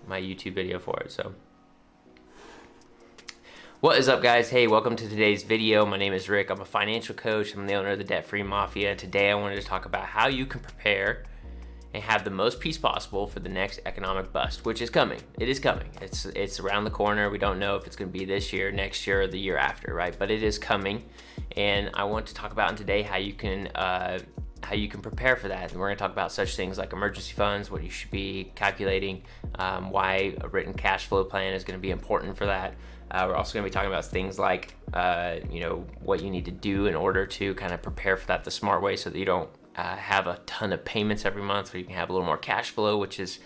my YouTube video for it. So what is up, guys? Hey, welcome to today's video. My name is Rick. I'm a financial coach. I'm the owner of the Debt Free Mafia. Today I wanted to talk about how you can prepare and have the most peace possible for the next economic bust, which is coming. It is coming. It's around the corner. We don't know if it's going to be this year, next year, or the year after, right? But it is coming, and I want to talk about today how you can prepare for that. And we're going to talk about such things like emergency funds, what you should be calculating, why a written cash flow plan is going to be important for that. We're also going to be talking about things like, what you need to do in order to kind of prepare for that the smart way, so that you don't have a ton of payments every month, so you can have a little more cash flow, which is,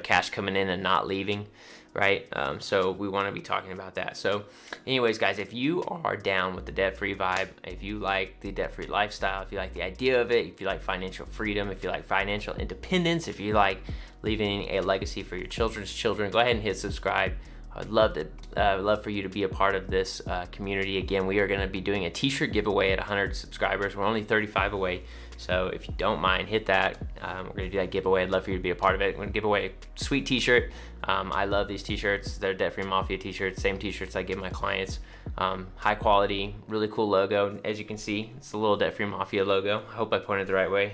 cash coming in and not leaving, right? So we want to be talking about that. So anyways, guys, if you are down with the debt-free vibe, if you like the debt-free lifestyle, if you like the idea of it, if you like financial freedom, if you like financial independence, if you like leaving a legacy for your children's children, go ahead and hit subscribe. I'd love for you to be a part of this community. Again, we are going to be doing a t-shirt giveaway at 100 subscribers. We're only 35 away, so if you don't mind, hit that. We're going to do that giveaway. I'd love for you to be a part of it. We're going to give away a sweet t-shirt. I love these t-shirts. They're Debt Free Mafia t-shirts, same t-shirts I give my clients. High quality, really cool logo. As you can see, it's the little Debt Free Mafia logo. I hope I pointed the right way.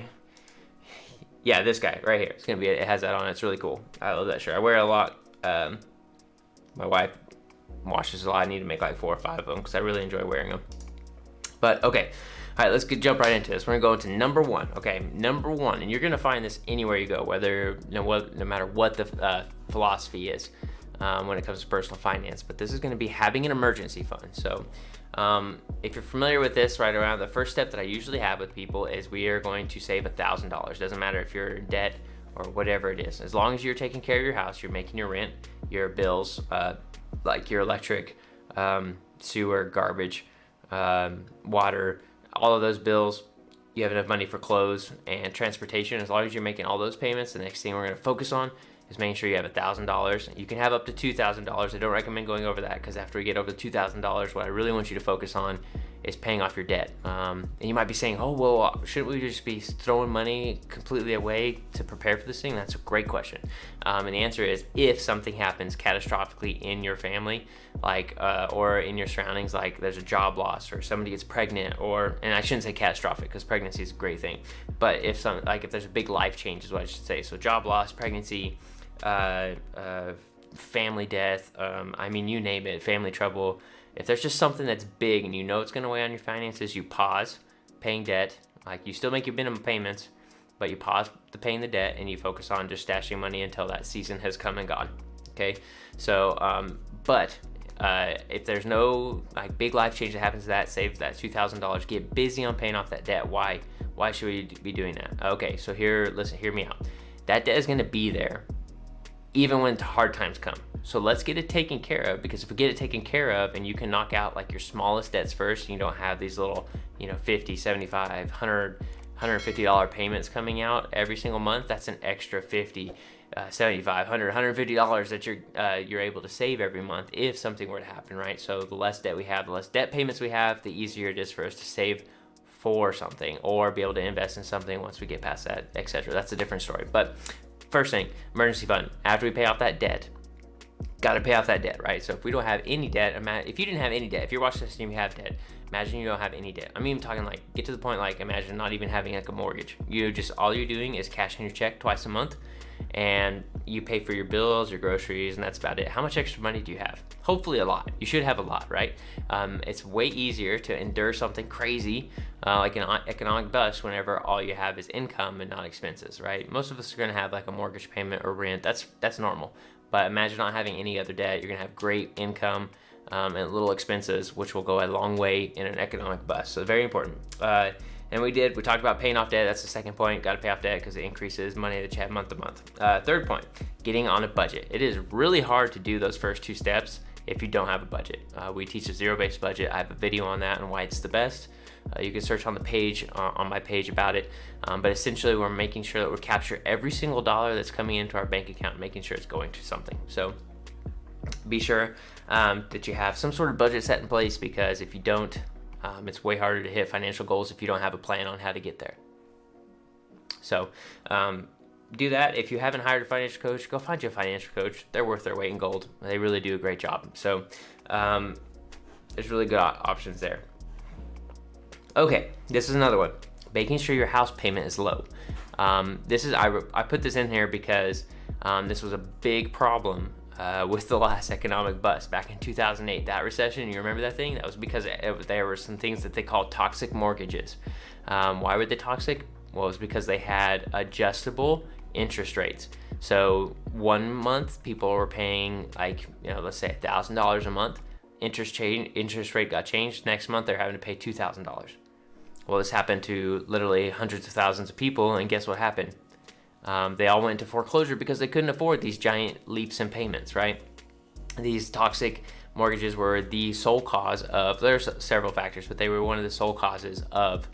Yeah, this guy right here. It's going to be, it has that on it. It's really cool. I love that shirt. I wear it a lot. My wife washes a lot. I need to make like 4 or 5 of them because I really enjoy wearing them. But okay, all right, let's jump right into this. We're gonna go into number one. Okay, number one, and you're gonna find this anywhere you go, whether no matter what the philosophy is when it comes to personal finance. But this is gonna be having an emergency fund. So if you're familiar with this, right around the first step that I usually have with people is we are going to save $1,000. Doesn't matter if you're in debt or whatever it is. As long as you're taking care of your house, you're making your rent, your bills, like your electric, sewer, garbage, water, all of those bills, you have enough money for clothes and transportation. As long as you're making all those payments, the next thing we're gonna focus on is making sure you have $1,000. You can have up to $2,000. I don't recommend going over that, because after we get over the $2,000, what I really want you to focus on is paying off your debt. And you might be saying, oh, well, shouldn't we just be throwing money completely away to prepare for this thing? That's a great question. And the answer is, if something happens catastrophically in your family, like, or in your surroundings, like there's a job loss or somebody gets pregnant, and I shouldn't say catastrophic because pregnancy is a great thing, but if there's a big life change is what I should say. So job loss, pregnancy, family death, you name it, family trouble. If there's just something that's big and it's going to weigh on your finances, you pause paying debt. Like, you still make your minimum payments, but you pause paying the debt and you focus on just stashing money until that season has come and gone. Okay, so if there's no big life change that happens to that, save that $2,000. Get busy on paying off that debt. Why should we be doing that? Okay, so hear me out. That debt is going to be there even when hard times come. So let's get it taken care of, because if we get it taken care of and you can knock out like your smallest debts first, and you don't have these little, $50, $75, $100, $150 payments coming out every single month, that's an extra $50, $75, $100, $150 that you're able to save every month if something were to happen, right? So the less debt we have, the less debt payments we have, the easier it is for us to save for something or be able to invest in something once we get past that, etc. That's a different story. But first thing, emergency fund. After we pay off that debt, got to pay off that debt, right? So if we don't have any debt, if you didn't have any debt, if you're watching this and you have debt, imagine you don't have any debt. I'm even talking get to the point imagine not even having a mortgage. All you're doing is cashing your check twice a month, and you pay for your bills, your groceries, and that's about it. How much extra money do you have? Hopefully a lot. You should have a lot, right? It's way easier to endure something crazy like an economic bust whenever all you have is income and not expenses, right? Most of us are going to have a mortgage payment or rent. That's normal. But imagine not having any other debt. You're going to have great income and little expenses, which will go a long way in an economic bust. So very important. And we talked about paying off debt. That's the second point. Got to pay off debt because it increases money that you have month to month. Third point, getting on a budget. It is really hard to do those first 2 steps if you don't have a budget. We teach a zero-based budget. I have a video on that and why it's the best. You can search on the page, on my page about it. But essentially, we're making sure that we capture every single dollar that's coming into our bank account, making sure it's going to something. So be sure that you have some sort of budget set in place, because if you don't, it's way harder to hit financial goals if you don't have a plan on how to get there. So do that. If you haven't hired a financial coach, go find you a financial coach. They're worth their weight in gold. They really do a great job. So there's really good options there. Okay, this is another one. Making sure your house payment is low. I put this in here because this was a big problem with the last economic bust back in 2008. That recession, you remember that thing? That was because there were some things that they called toxic mortgages. Why were they toxic? Well, it was because they had adjustable interest rates. So 1 month people were paying let's say $1,000 a month. Interest rate got changed. Next month they're having to pay $2,000. Well, this happened to literally hundreds of thousands of people, and guess what happened? They all went into foreclosure because they couldn't afford these giant leaps in payments, right? These toxic mortgages were the sole cause of, there's several factors, but they were one of the sole causes of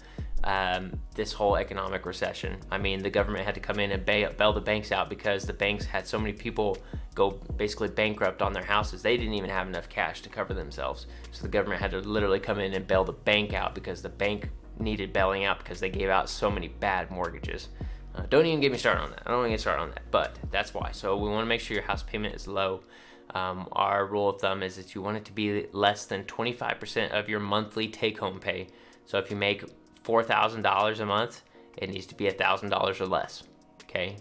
this whole economic recession. I mean, the government had to come in and bail the banks out because the banks had so many people go basically bankrupt on their houses. They didn't even have enough cash to cover themselves. So the government had to literally come in and bail the bank out because the bank needed bailing out because they gave out so many bad mortgages. Don't even get me started on that. I don't want to get started on that, but that's why. So we want to make sure your house payment is low. Our rule of thumb is that you want it to be less than 25% of your monthly take-home pay. So if you make $4,000 a month, it needs to be $1,000 or less. Okay.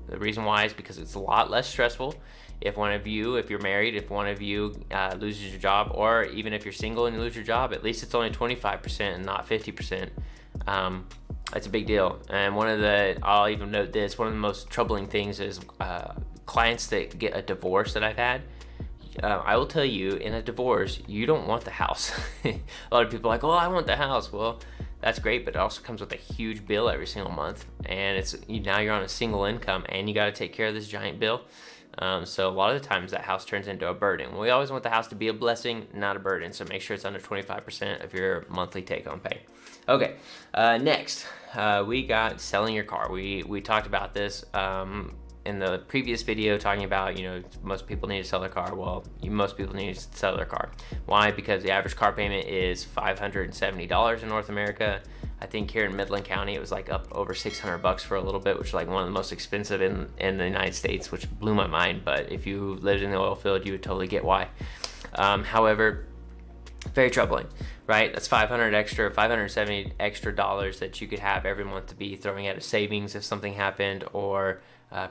The reason why is because it's a lot less stressful. If you're married, if one of you loses your job, or even if you're single and you lose your job, at least it's only 25% and not 50%. That's a big deal. And I'll even note this, one of the most troubling things is clients that get a divorce that I've had. I will tell you, in a divorce, you don't want the house. A lot of people are like, oh, I want the house. Well, that's great, but it also comes with a huge bill every single month. And now you're on a single income and you got to take care of this giant bill. So a lot of the times that house turns into a burden. We always want the house to be a blessing, not a burden. So make sure it's under 25% of your monthly take-home pay. Okay, next, we got selling your car. We talked about this in the previous video, talking about, most people need to sell their car. Well, most people need to sell their car. Why? Because the average car payment is $570 in North America. I think here in Midland County, it was like up over $600 for a little bit, which is like one of the most expensive in the United States, which blew my mind. But if you lived in the oil field, you would totally get why. However, very troubling, right? That's $570 extra dollars that you could have every month to be throwing out of savings if something happened, or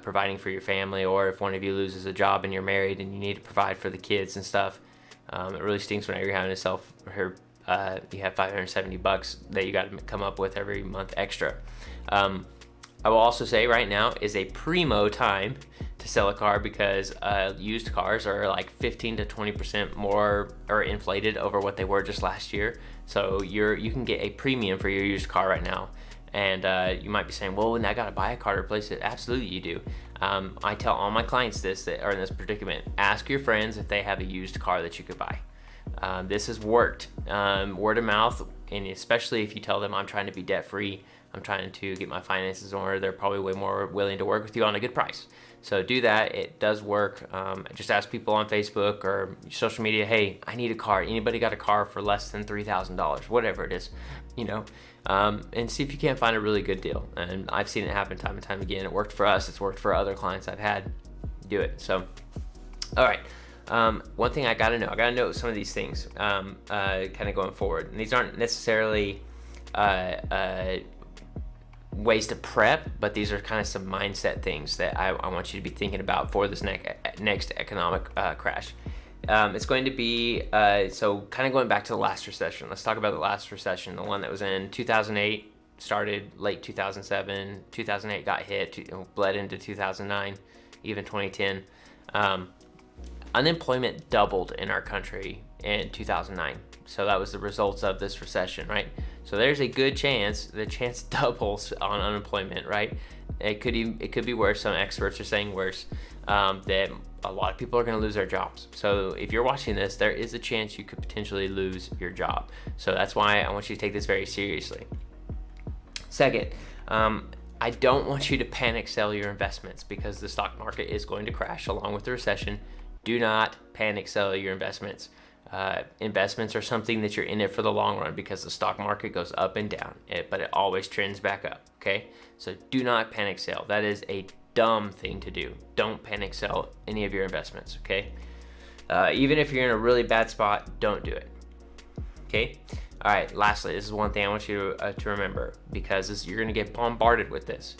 providing for your family, or if one of you loses a job and you're married and you need to provide for the kids and stuff. It really stinks whenever you're having to you have $570 that you got to come up with every month extra. I will also say right now is a primo time to sell a car, because used cars are like 15 to 20% more or inflated over what they were just last year. So you can get a premium for your used car right now. And you might be saying, well, I got to buy a car to replace it. Absolutely you do. I tell all my clients that are in this predicament: ask your friends if they have a used car that you could buy. This has worked. Word of mouth, and especially if you tell them I'm trying to be debt free, I'm trying to get my finances in order, they're probably way more willing to work with you on a good price. So do that. It does work. Just ask people on Facebook or social media, hey, I need a car. Anybody got a car for less than $3,000, whatever it is, and see if you can't find a really good deal. And I've seen it happen time and time again. It worked for us. It's worked for other clients I've had. Do it. So, all right. One thing I got to know some of these things kind of going forward. And these aren't necessarily ways to prep, but these are kind of some mindset things that I want you to be thinking about for this next economic crash. It's going to be, so kind of going back to the last recession. Let's talk about the last recession, the one that was in 2008, started late 2007, 2008 got hit, bled into 2009, even 2010. Unemployment doubled in our country in 2009. So that was the results of this recession, right? So there's a good chance, the chance doubles on unemployment, right? It could be worse. Some experts are saying worse, that a lot of people are going to lose their jobs. So if you're watching this, there is a chance you could potentially lose your job. So that's why I want you to take this very seriously. Second, I don't want you to panic sell your investments, because the stock market is going to crash along with the recession. Do not panic sell your investments. Investments are something that you're in it for the long run, because the stock market goes up and down, but it always trends back up. Okay, so do not panic sell. That is a dumb thing to do. Don't panic sell any of your investments, okay? Even if you're in a really bad spot, don't do it, okay? All right, lastly, this is one thing I want you to remember, because you're gonna get bombarded with this,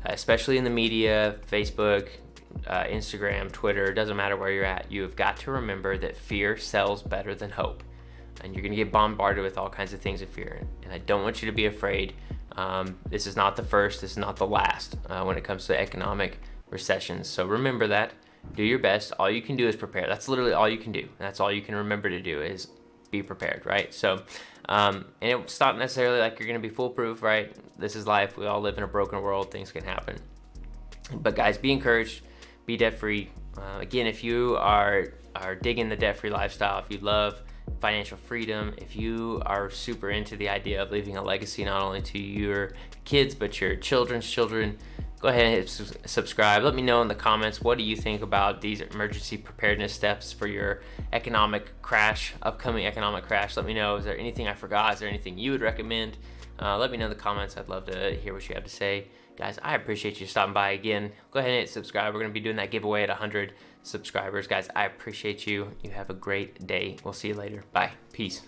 especially in the media, Facebook, Instagram, Twitter, it doesn't matter where you're at. You have got to remember that fear sells better than hope. And you're gonna get bombarded with all kinds of things of fear. And I don't want you to be afraid. This is not the first, this is not the last when it comes to economic recessions. So remember that, do your best. All you can do is prepare. That's literally all you can do. That's all you can remember to do is be prepared, right? So, and it's not necessarily like you're gonna be foolproof, right? This is life, we all live in a broken world, things can happen. But guys, be encouraged, be debt-free. Again, if you are digging the debt-free lifestyle, if you love financial freedom, if you are super into the idea of leaving a legacy not only to your kids but your children's children, go ahead and hit subscribe. Let me know in the comments, what do you think about these emergency preparedness steps for your economic crash, upcoming economic crash? Let me know, is there anything I forgot? Is there anything you would recommend? Let me know in the comments. I'd love to hear what you have to say. Guys, I appreciate you stopping by again. Go ahead and hit subscribe. We're going to be doing that giveaway at 100 subscribers. Guys, I appreciate you. You have a great day. We'll see you later. Bye. Peace.